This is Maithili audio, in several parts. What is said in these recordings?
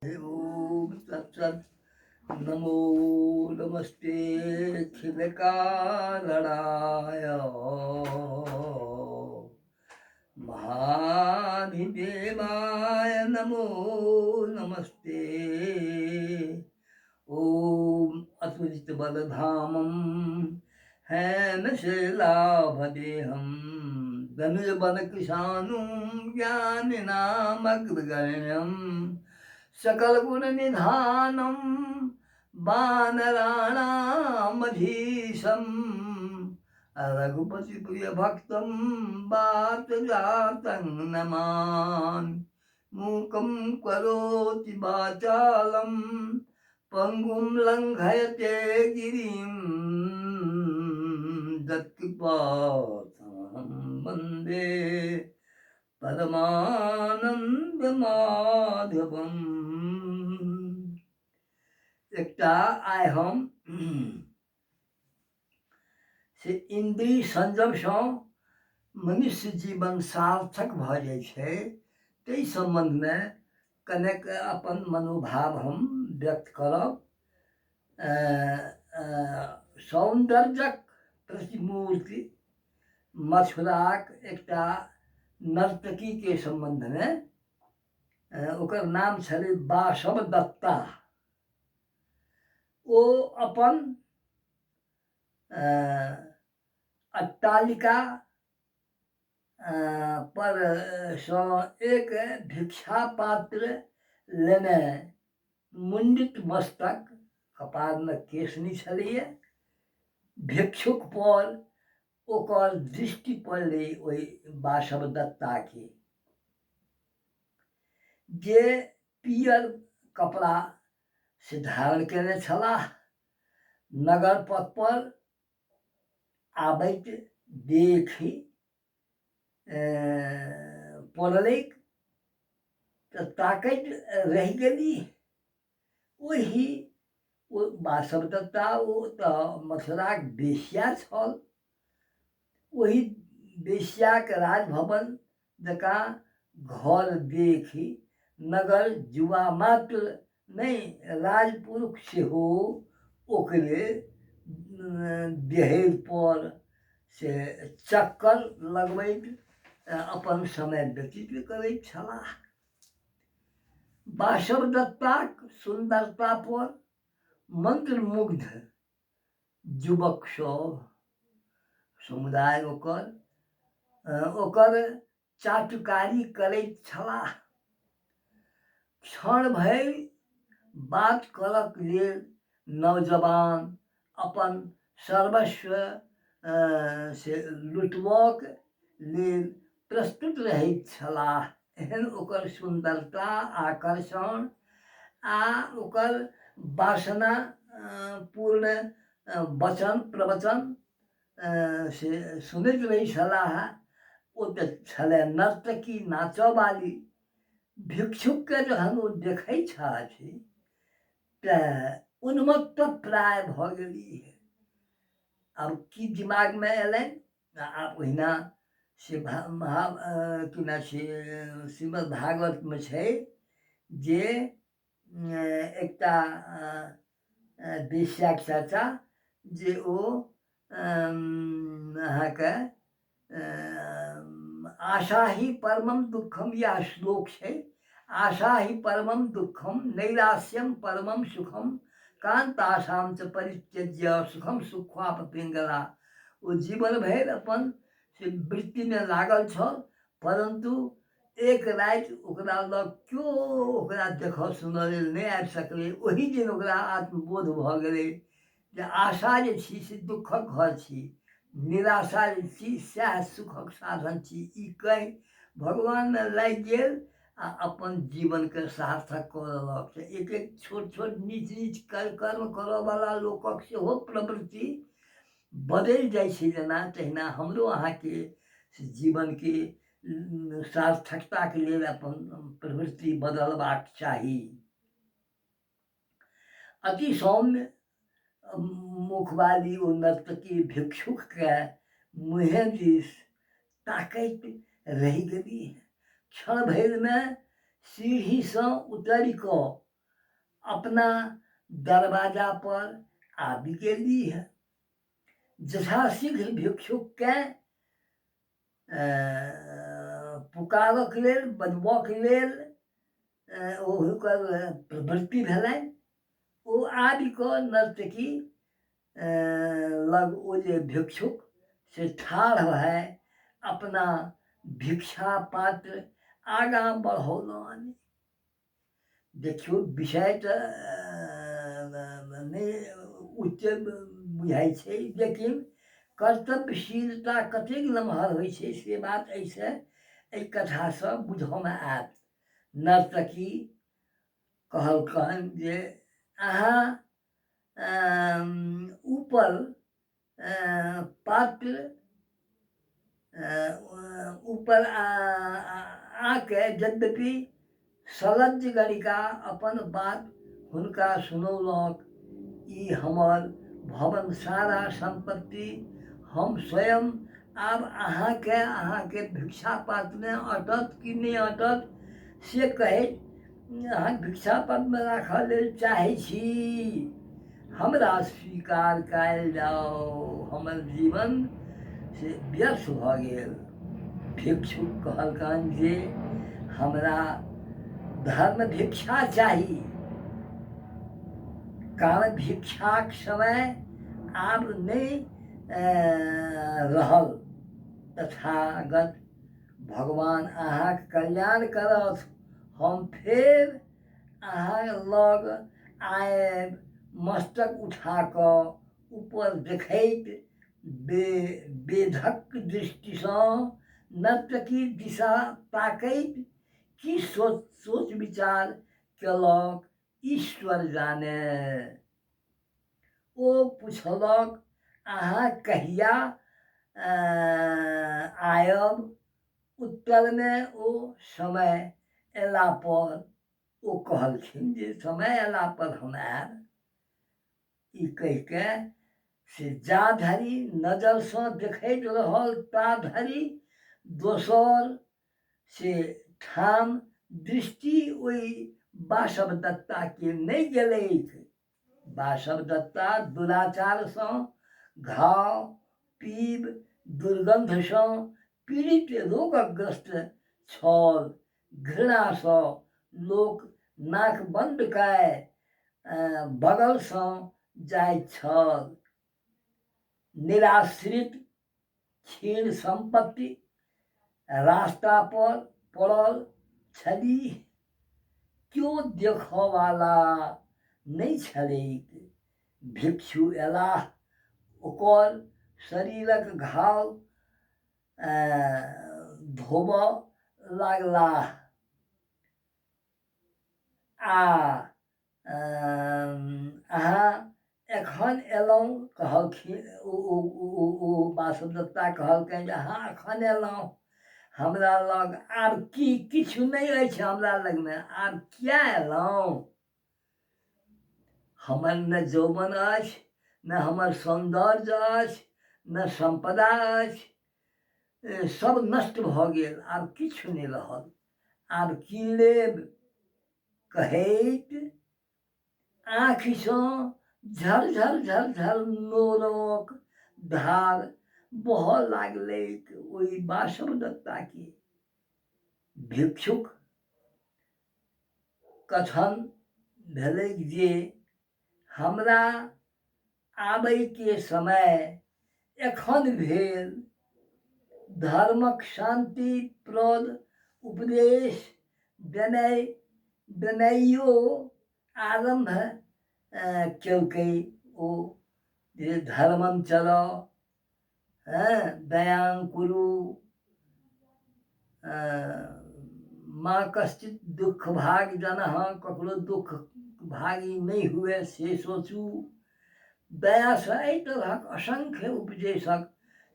ओम तत्सत। नमो नमस्ते खिलकालराय महाधिदेवाय नमो नमस्ते। ओम असुरित बलधामम हैमशिलाभदेहम धनुर्बल कृशानुं ज्ञानिनामग्रगण्यम् सकल गुण निधानम वानराणामधीशम रघुपति प्रिय भक्तम बात जातं नमामि। मूकं करोति वाचालं पंगुं लंघयते गिरिं यत्कृपातमहं वन्दे परमानंद माधवम। एकटा आइ हम से इंद्रिय संजम सँ मनुष्य जीवन सार्थक भऽ जाइ छै, ताहि संबंधमे कनेक अपन मनोभाव हम व्यक्त करब। सौन्दर्यक प्रतिमूर्ति मथुराक एकटा नर्तकी के संबंध में ओकर नाम छलै वासवदत्ता। ओ अपन अट्टालिका पर सँ एक भिक्षा पात्र लेने मुंडित मस्तक, कपारमे केश नहि छलैए, भिक्षुक पर ओकर दृष्टि पड़लै ओहि वासवदत्ताके, जे पियर कपड़ा से धारण केने छलाह। नगर पथ पर आबैत देखि पड़लैक तऽ ताकैत रहि गेली। ओहि वासवदत्ता ओ तऽ मथुराक बेश्या छल। ओहि बेश्याक राजभवन जकाँ घर देखि नगर जुआ मात्र नहीं राजपुरुष सेहो ओकरे देहर पर से चक्कर लगबैत अपन समय व्यतीत करैत छलाह। वासवदत्ताक सुंदरता पर मंत्रमुग्ध युवक सब समुदाय ओकर चाटुकारी करैत छलाह। क्षण भरि बात करक लेल नौजवान अपन सर्वस्व से लुटबाक लेल प्रस्तुत रहैत छलाह। एहन ओकर सुंदरता, आकर्षण आ ओकर वासना पूर्ण वचन प्रवचन से सुनैत रहै छलाह। ओ तऽ छलै नर्तकी, नाचवाली। भिक्षुकके जहन ओ देखै छथि तऽ उन्मत्त प्राय भऽ गेली। आब की दिमागमे अयलनि, आब ओहिना से कि ना से श्रीमद् भागवतमे छै जे एकटा बेश्याक चर्चा, जे ओ अहाँके आशा ही परमम दुखम, या श्लोक छै। आशा ही परमम दुखम नैरास्यम परमम सुखम कांताशाम च परित्यज्य सुखम सुखाप पिंगला। ओ जीवन भरि अपन से वृत्तिमे लागल छल, परंतु एक राति ओकरा लग केओ ओकरा देखऽ सुनऽ लेल नहि आबि सकलै। ओहि दिन ओकरा आत्मबोध भऽ गेलै जे आशा जे छी से दुखक घर छी, निराशा जे छी सएह सुखक साधन छी। ई कहि भगवानमे लागि गेल आ अपन जीवनके सार्थक कऽ लेलक। एक एक छोट छोट नीच नीच कर्म करऽवला लोकक सेहो प्रवृत्ति बदलि जाइ छै जेना, तहिना हमरो अहाँके जीवनके सार्थकताके लेल अपन प्रवृत्ति बदलबाक चाही। अति सौम्य मुखवाली ओ नर्तकी भिक्षुकके मुँहे दिस ताकैत रहि गेली। क्षण भरिमे सीढ़ीसँ उतरि कऽ अपना दरवाजा पर आबि गेली है। यथाशीघ्र भिक्षुक के पुकारक लेल, बजबक लेल हुनकर प्रवृत्ति भेलनि। ओ आबि कऽ नर्तकी लग ओ जे भिक्षुक से ठाढ़ है, अपना भिक्षा पात्र आगाँ बढ़ौलनि। देखियौ, विषय तऽ नहि उच्च बुझाइ छै, लेकिन कर्तव्यशीलता कतेक नमहर होइ छै से बात एहि कथासँ बुझऽमे आयत। नर्तकी कहलकनि जे अहाँ ऊपर पात्र ऊपर आके यद्यपि सलज्ज गणिका अपन बात हुनका सुनौलक। ई हमर भवन सारा संपत्ति हम स्वयं आब अहाँके भिक्षा पात्रमे अटत कि नहि अटत से कहैत अहाँ भिक्षा पात्रमे राखऽ लेल चाहै छी। हमरा स्वीकार कयल जाओ, हमर जीवन से व्यर्थ भऽ गेल। भिक्षुक कहलकनि जे हमरा धर्म भिक्षा चाही, कारण भिक्षाक समय आब नहि रहल। तथागत भगवान अहाँके कल्याण करथ। हम फेर अहाँ लग आयब। मस्तक उठा कऽ ऊपर देखैत बेधक दृष्टिसँ नर्तकी दिशा ताकैत की सोच विचार केलक ईश्वर जाने। ओ पुछलक अहाँ कहिया आयब। उत्तरमे ओ समय अयला पर ओ कहलखिन जे समय अयला पर हम आयब। ई कहिके से जा धरि नजरसँ देखैत रहल ता धरि दोसर से ठाम दृष्टि ओहि वासवदत्ताके नहि गेलैक। वासवदत्ता दुराचारसँ, घाव पीब, दुर्गन्धसँ पीड़ित रोगग्रस्त छल। घृणासँ लोक नाक बन्द कए बगलसँ जाइत छल। निराश्रित क्षीण संपत्ति रास्ता पर पड़ल छलीह, केओ देखऽवाला नहि छलैक। भिक्षु अयलाह, ओकर शरीरक घाव धोबऽ लागलाह आ अहाँ एखन अयलहुँ कहलखिन। ओ वासवदत्ता कहलकनि जे अहाँ एखन अयलहुँ, हमरा लग आब की किछु नहि अछि। हमरा लगमे आब किया अयलहुँ। हमर न यौवन अछि, न हमर सौन्दर्य अछि, न संपदा अछि। सब नष्ट भऽ गेल, आब किछु नहि रहल। आब की लेब कहैत आँखिसँ झरझर झरझर नोरक धार बहऽ लागलैक ओहि वासवदत्ताके। भिक्षुक कथन भेलैक जे हमरा आबैके समय एखन भेल। धर्मक शांतिप्रद उपदेश देनाइयो आरम्भ केलकै। ओ जे धर्मम चलऽ, दयां कुरु, माँ कश्चित दुख भाग जनः, ककरो दुख भागी नहि हुए से सोचू। दयासँ एहि तरहक असंख्य उपदेशक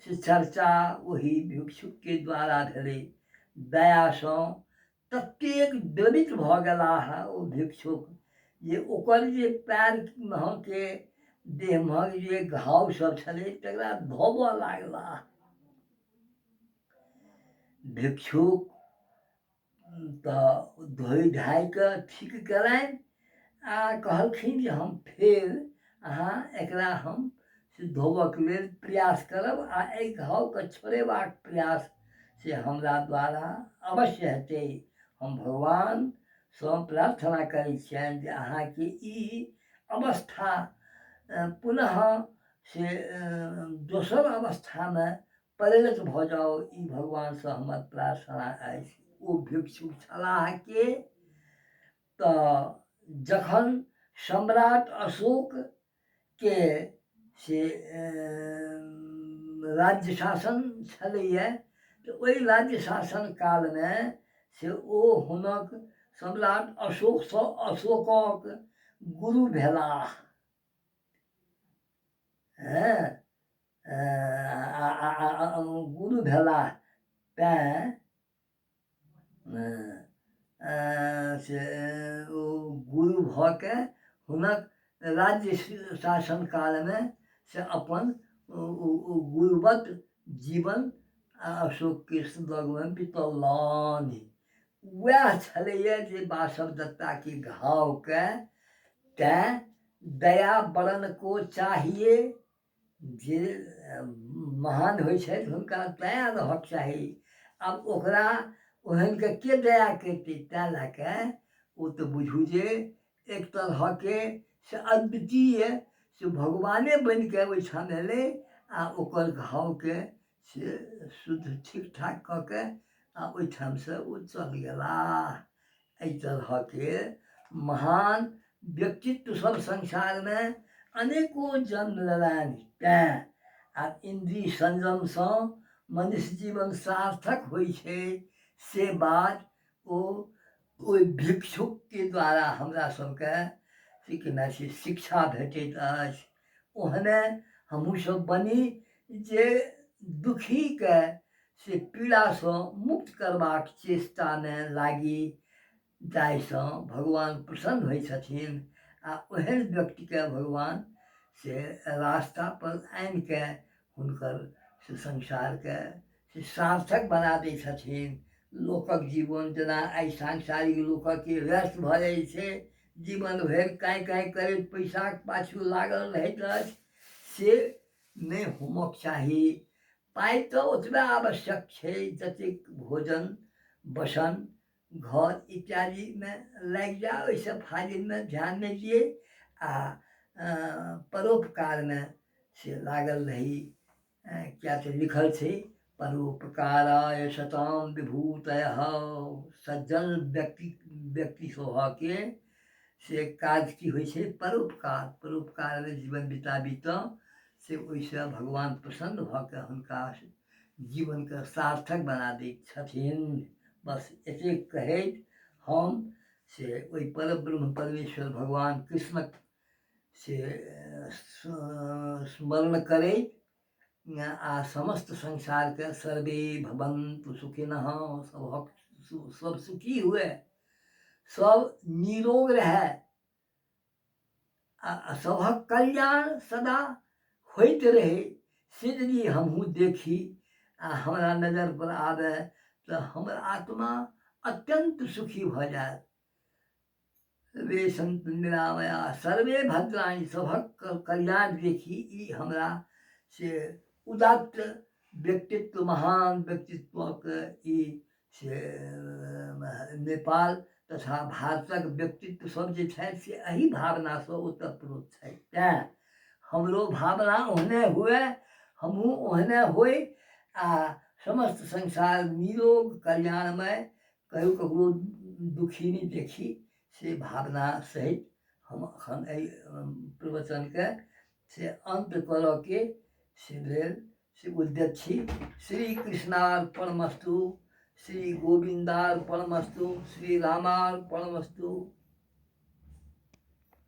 से चर्चा ओहि भिक्षुकके द्वारा भेलै। दयासँ ततेक द्रवित भऽ गेलाह ओ भिक्षुक जे ओकर जे पैर महके देह महक जे घाव सब छलै तकरा धोबऽ लागलाह। भिक्षुक तऽ धोइ धाइ कऽ ठीक केलनि कहलखिन जे हम फेर अहाँ एकरा हम से धोबऽके लेल प्रयास करब आ एहि घावके छोड़ेबाक प्रयास से हमरा द्वारा अवश्य हेतै। हम भगवानसँ प्रार्थना करै छियनि जे अहाँके ई अवस्था पुनः से दोसर अवस्थामे परिणत भऽ जाओ, ई भगवानसँ हमर प्रार्थना अछि। ओ भिक्षुक छलाह के तऽ जखन सम्राट अशोकके से राज्य शासन छलैए तऽ ओहि राज्य शासन कालमे से ओ हुनक सम्राट अशोकक गुरु भेलाह। गुरु भेलाह तेँ से ओ गुरु भऽ के हुनक राज्य शासन कालमे से अपन गुरुवत जीवन अशोकके लगमे बितौलनि। वएह छलैए जे वासवदत्ताके घावके तेँ दया बरन को चाहिए, जे महान होइ छथि हुनका दया रहक चाही। आब ओकरा ओहनके के दया करतै, तेँ लऽ कऽ ओ तऽ बुझू जे एक तरहके से अद्वितीय से भगवाने बनिके ओहिठाम एलै आ ओकर घावके से शुद्ध ठीक ठाक कऽ के आ ओहिठामसँ ओ चलि गेलाह। एहि तरहके महान व्यक्तित्व सब संसारमे अनेको जन्म लेलनि। तेँ आ इंद्रिय संयमसँ मनुष्य जीवन सार्थक होइ छै, से बात ओ ओहि भिक्षुकके द्वारा हमरा सबके से केना छै शिक्षा भेटैत अछि। ओहने हमहूँ सब बनी जे दुखीके से पीड़ासँ मुक्त करबाक चेष्टामे लागी, जाहिसँ भगवान प्रसन्न होइ छथिन आ ओहन व्यक्तिके भगवान से रास्ता पर आनिके हुनकर से संसारके से सार्थक बना दै छथिन। लोकक जीवन जेना आइ सांसारिक लोकके व्यस्त भऽ जाइ छै, जीवन भरि काँइ काँइ करैत पैसाके पाछू लागल रहैत अछि, से नहि होमक चाही। पाइ तऽ ओतबे आवश्यक छै जतेक भोजन बसन घर इत्यादिमे लागि जाए, ओहिसँ फाजिलमे ध्यान नहि दिए आ परोपकारमे से लागल रही। किया तऽ लिखल छै परोपकाराय शताम विभूतयः। सज्जन व्यक्ति स्वभावके से काज की होइ छै परोपकार। परोपकारमे जीवन बिताबी तऽ से ओहिसँ भगवान प्रसन्न भऽ कऽ हुनका जीवनके सार्थक बना दैत छथिन। बस एतेक कहैत हम से ओहि परब्रह्म परमेश्वर भगवान कृष्णक से स्मरण करैत आ समस्त संसारके सर्वे भवन्तु सुखिनः, सब सुखी हुए, सब निरोग रहै आ सभक कल्याण सदा होइत रहे, से यदि हमहूँ देखी आ हमरा नजर पर आबै तऽ हमर आत्मा अत्यंत सुखी भऽ जायत। वे संत निरामया सर्वे भद्राणि, सभक कल्याण देखी ई हमरा से उदात्त व्यक्तित्व, महान व्यक्तित्वके ई से नेपाल तथा भारतक व्यक्तित्व सब जे छथि से एही भावनासँ ओतप्रोत छथि। तेँ हमरो भावना ओहने हुए, हमहूँ ओहने होइ आ समस्त संसार निरोग कल्याणमय, कहियो ककरो दुखी नहि देखी, से भावना सहित हम एखन एहि प्रवचनके से अन्त करऽके से लेल से उद्यत छी। श्री कृष्णार्पणमस्तु, श्री गोविन्दार्पणमस्तु, श्री रामार्पणमस्तु।